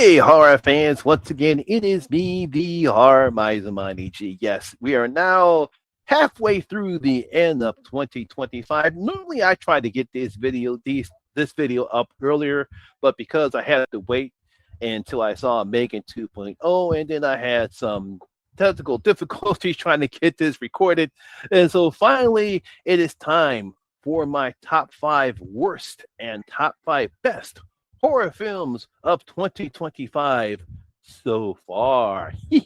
Hey, horror fans! Once again, it is me, the horror Mizamani G. Yes, we are now halfway through the end of 2025. Normally, I try to get this video up earlier, but because I had to wait until I saw Megan 2.0, and then I had some technical difficulties trying to get this recorded, and so finally, it is time for my top five worst and top five best horror films of 2025 so far. Y'all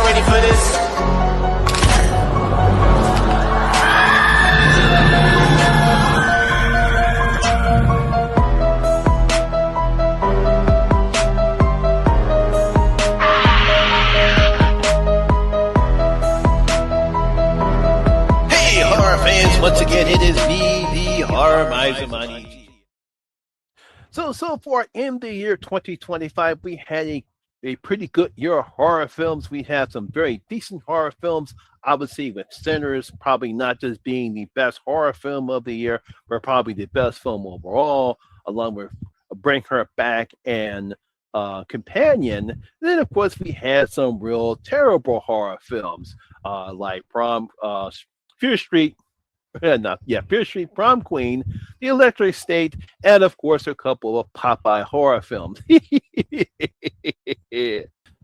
ready for this? Hey, horror fans! Once again, it is me, the horror Mizamani. So far in the year 2025, we had a pretty good year of horror films. We had some very decent horror films, obviously, with Sinners probably not just being the best horror film of the year, but probably the best film overall, along with Bring Her Back and Companion. Then, of course, we had some real terrible horror films like Fear Street. Fear Street, Prom Queen, The Electric State, and of course a couple of Popeye horror films.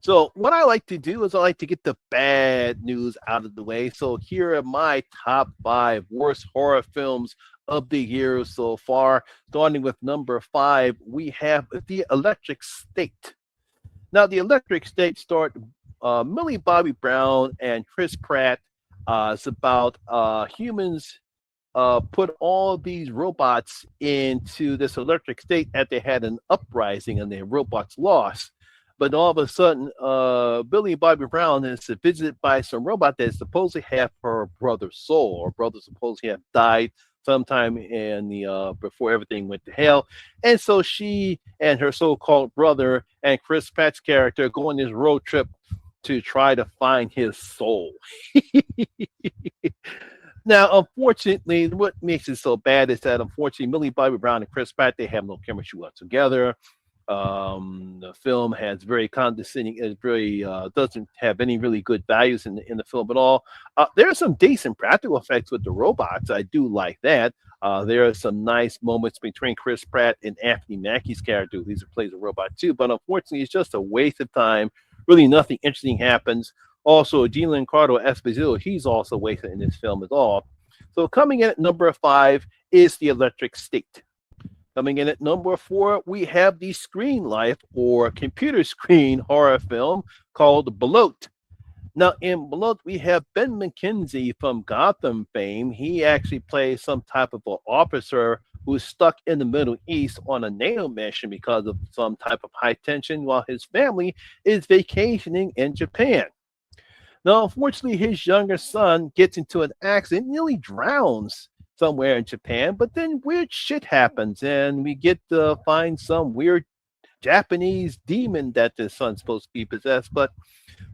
So what I like to do is I like to get the bad news out of the way. So here are my top five worst horror films of the year so far. Starting with number five, we have The Electric State. Now, The Electric State starred Millie Bobby Brown and Chris Pratt. It's about humans put all these robots into this electric state that they had an uprising and their robots lost. But all of a sudden, Billy Bobby Brown is visited by some robot that supposedly have her brother's soul. Her brother supposedly have died sometime in the before everything went to hell, and so she and her so-called brother and Chris Pratt's character go on this road trip to try to find his soul. Now, unfortunately, what makes it so bad is that unfortunately, Millie Bobby Brown and Chris Pratt they have no chemistry whatsoever. The film has very condescending. It very doesn't have any really good values in the film at all. There are some decent practical effects with the robots. I do like that. There are some nice moments between Chris Pratt and Anthony Mackie's character, who plays a robot too. But unfortunately, it's just a waste of time. Really, nothing interesting happens. Also, Giancarlo Esposito, he's also wasted in this film at all. So coming in at number five is The Electric State. Coming in at number four, we have the Screen Life or computer screen horror film called Bloat. Now, in Bloat, we have Ben McKenzie from Gotham fame. He actually plays some type of an officer who's stuck in the Middle East on a NATO mission because of some type of high tension while his family is vacationing in Japan. Now, unfortunately, his younger son gets into an accident, nearly drowns somewhere in Japan, but then weird shit happens, and we get to find some weird Japanese demon that the son's supposed to be possessed. But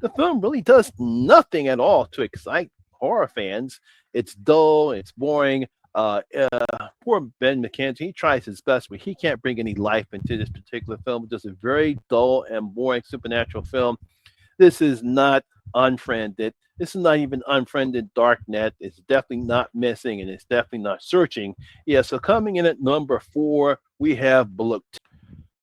the film really does nothing at all to excite horror fans. It's dull, it's boring. Poor Ben McKenzie, he tries his best, but he can't bring any life into this particular film. It's just a very dull and boring supernatural film. This is not Unfriended. This is not even Unfriended Darknet. It's definitely not Missing, and it's definitely not Searching. Yeah, so coming in at number four, we have Bloat.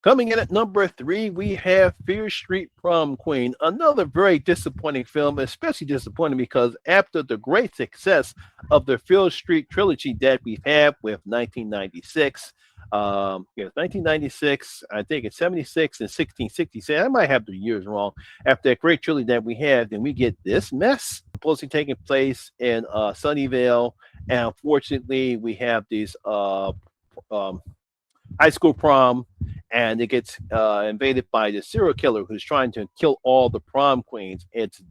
Coming in at number three, we have Fear Street Prom Queen, another very disappointing film, especially disappointing because after the great success of the Fear Street trilogy that we've had with 1996, 1996, I think it's 76 and 1666. I might have the years wrong. After that great trilogy that we had, then we get this mess supposedly taking place in Sunnyvale, and unfortunately, we have these high school prom, and it gets invaded by the serial killer who's trying to kill all the prom queens. It's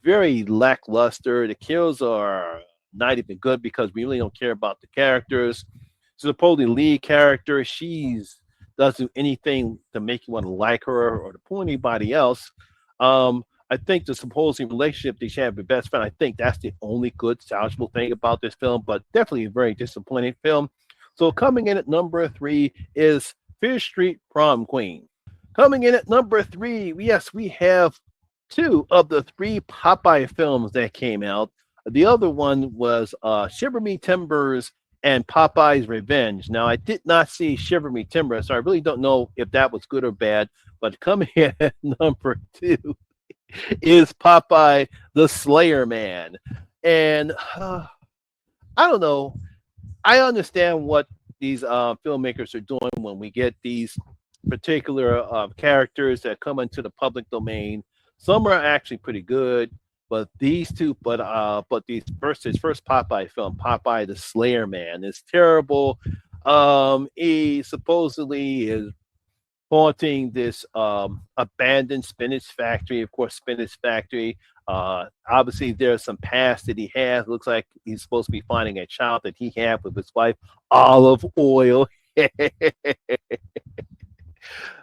very lackluster. The kills are not even good because we really don't care about the characters. Supposedly lead character, she's doesn't do anything to make you want to like her or to pull anybody else. I think the supposing relationship they have with best friend, I think that's the only good salvageable thing about this film, but definitely a very disappointing film. So coming in at number three is Fish Street Prom Queen. Coming in at number three, yes, we have two of the three Popeye films that came out. The other one was Shiver Me Timbers and Popeye's Revenge. Now, I did not see Shiver Me Timbers, so I really don't know if that was good or bad. But coming in at number two is Popeye the Slayer Man. And I don't know. I understand what these filmmakers are doing when we get these particular characters that come into the public domain. Some are actually pretty good, but these two, but these first his first Popeye film, Popeye the Slayer Man, is terrible. He supposedly is haunting this abandoned spinach factory. Of course, spinach factory. Obviously, there's some past that he has. Looks like he's supposed to be finding a child that he had with his wife, Olive Oil.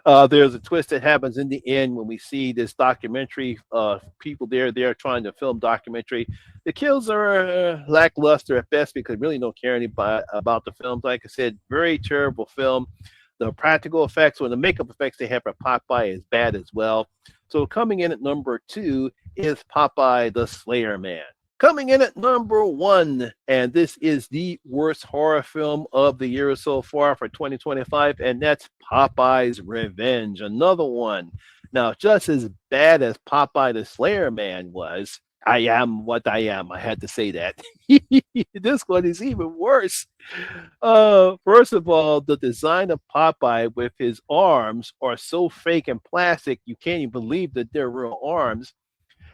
There's a twist that happens in the end when we see this documentary. People there trying to film documentary. The kills are lackluster at best because really don't care anybody about the film. Like I said, very terrible film. The practical effects or the makeup effects they have for Popeye is bad as well. So coming in at number two is Popeye the Slayer Man. Coming in at number one, and this is the worst horror film of the year so far for 2025, and that's Popeye's Revenge. Another one. Now, just as bad as Popeye the Slayer Man was, I am what I am. I had to say that. This one is even worse. First of all, the design of Popeye with his arms are so fake and plastic, you can't even believe that they're real arms.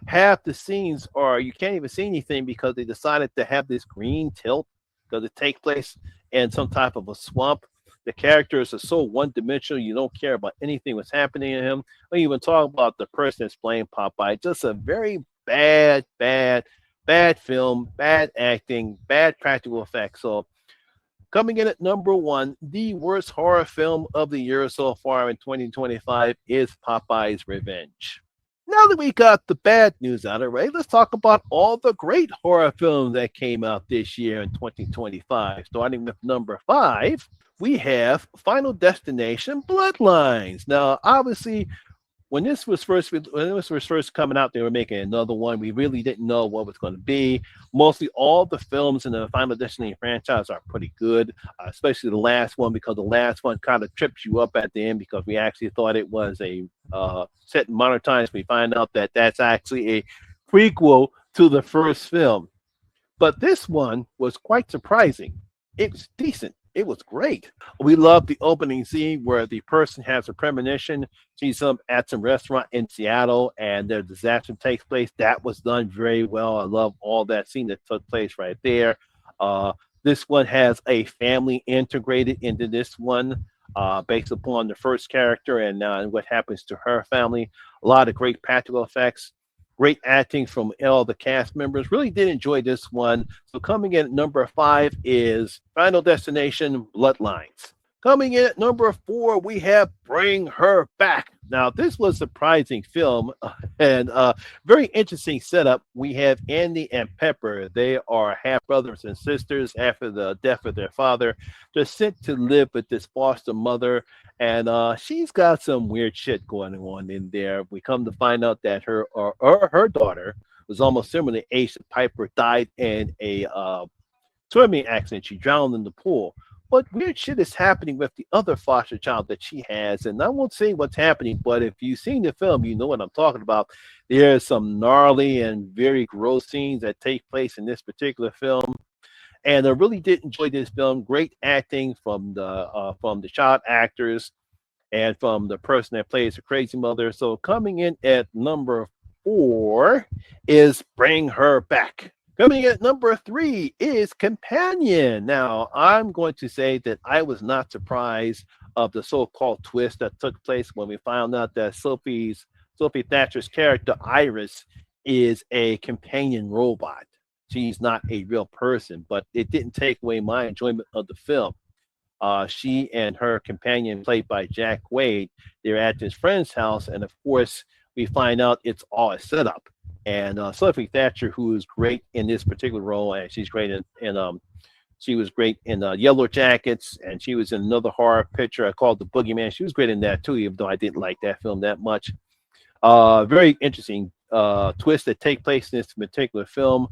Half the scenes are you can't even see anything because they decided to have this green tilt because it takes place in some type of a swamp. The characters are so one dimensional, you don't care about anything that's happening to him. Don't even talk about the person that's playing Popeye. Just a very bad film, bad acting, bad practical effects. So coming in at number one, the worst horror film of the year so far in 2025 is Popeye's Revenge. Now that we got the bad news out of the way, let's talk about all the great horror films that came out this year in 2025. Starting with number five, we have Final Destination Bloodlines. Now, obviously, when this was first coming out, they were making another one. We really didn't know what was going to be. Mostly all the films in the Final Destination franchise are pretty good, especially the last one because the last one kind of trips you up at the end because we actually thought it was a set in modern times. We find out that that's actually a prequel to the first film. But this one was quite surprising. It was decent. It was great. We love the opening scene where the person has a premonition, sees them at some restaurant in Seattle, and their disaster takes place. That was done very well. I love all that scene that took place right there. Uh, this one has a family integrated into this one, based upon the first character and what happens to her family. A lot of great practical effects. Great acting from all the cast members. Really did enjoy this one. So coming in at number five is Final Destination Bloodlines. Coming in at number four, we have Bring Her Back. Now, this was a surprising film and very interesting setup. We have Andy and Pepper. They are half brothers and sisters after the death of their father. They're sent to live with this foster mother, and she's got some weird shit going on in there. We come to find out that her daughter was almost similar age to Piper, died in a swimming accident. She drowned in the pool. But weird shit is happening with the other foster child that she has. And I won't say what's happening, but if you've seen the film, you know what I'm talking about. There's some gnarly and very gross scenes that take place in this particular film. And I really did enjoy this film. Great acting from the child actors and from the person that plays the crazy mother. So coming in at number four is Bring Her Back. Coming at number three is Companion. Now, I'm going to say that I was not surprised of the so-called twist that took place when we found out that Sophie Thatcher's character Iris is a companion robot. She's not a real person, but it didn't take away my enjoyment of the film. She and her companion, played by Jack Wade, they're at this friend's house, and of course, we find out it's all a setup. And Sophie Thatcher, who is great in this particular role, and she's great in she was great in Yellow Jackets, and she was in another horror picture I called The Boogeyman. She was great in that too, even though I didn't like that film that much. Very interesting twists that take place in this particular film.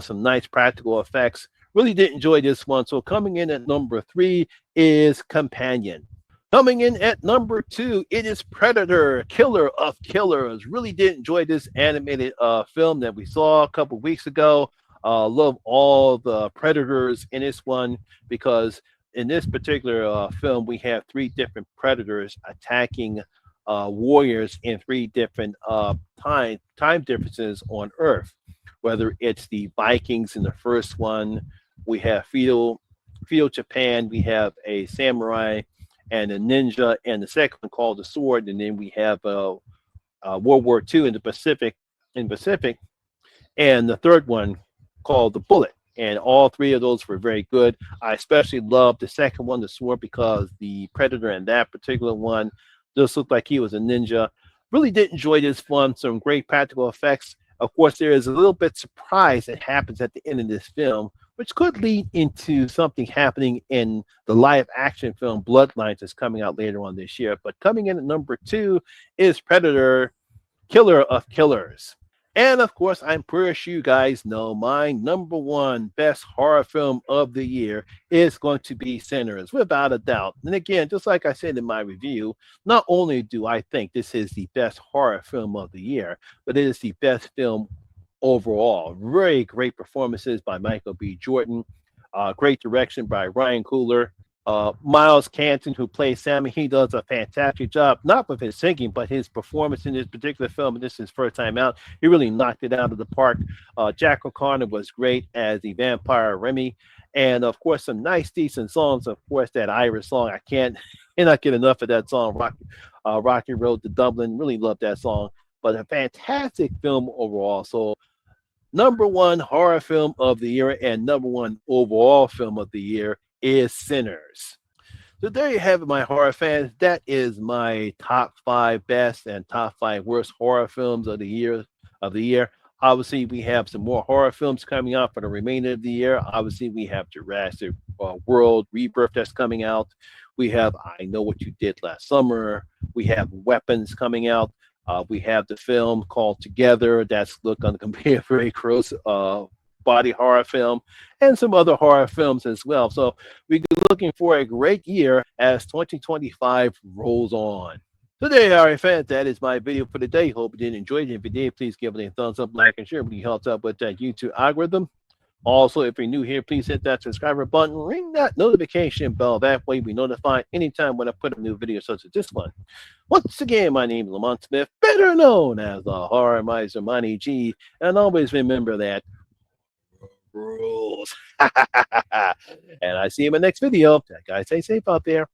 Some nice practical effects. Really did enjoy this one. So coming in at number 3 is Companion. Coming in at number 2, it is Predator, Killer of Killers. Really did enjoy this animated film that we saw a couple weeks ago. Love all the predators in this one because in this particular film we have 3 different predators attacking warriors in 3 different time differences on Earth. Whether it's the Vikings in the first one, we have feudal Japan, we have a samurai and a ninja, and the second one called the Sword, and then we have World War II in the Pacific, and the third one called the Bullet. And all 3 of those were very good. I especially loved the second one, the Sword, because the Predator in that particular one just looked like he was a ninja. Really did enjoy this one. Some great practical effects. Of course, there is a little bit surprise that happens at the end of this film, which could lead into something happening in the live action film Bloodlines that's coming out later on this year. But coming in at number 2 is Predator, Killer of Killers. And of course, I'm pretty sure you guys know my number 1 best horror film of the year is going to be Sinners, without a doubt. And again, just like I said in my review, not only do I think this is the best horror film of the year, but it is the best film overall. Very great performances by Michael B. Jordan, great direction by Ryan Coogler. Miles Canton, who plays Sammy, he does a fantastic job, not with his singing, but his performance in this particular film. And this is his first time out. He really knocked it out of the park. Jack O'Connor was great as the vampire Remy. And of course, some nice, decent songs. Of course, that Irish song, I cannot get enough of that song, Rocky Road to Dublin. Really love that song. But a fantastic film overall. So, number 1 horror film of the year and number 1 overall film of the year is Sinners. So there you have it, my horror fans. That is my top 5 best and top 5 worst horror films of the year. Obviously, we have some more horror films coming out for the remainder of the year. Obviously, we have Jurassic World Rebirth that's coming out. We have I Know What You Did Last Summer. We have Weapons coming out. We have the film called Together. That's going to be a very gross body horror film, and some other horror films as well. So we're looking for a great year as 2025 rolls on. So there you are, fans. That is my video for today. Hope you did enjoy it. If you did, please give it a thumbs up, like, and share. It really helps out with that YouTube algorithm. Also, if you're new here, please hit that subscriber button, ring that notification bell. That way we notify anytime when I put a new video such as this one. Once again, my name is Lamont Smith, better known as the Horror Miser Money G. And always remember that rules. And I see you in my next video. Guys, stay safe out there.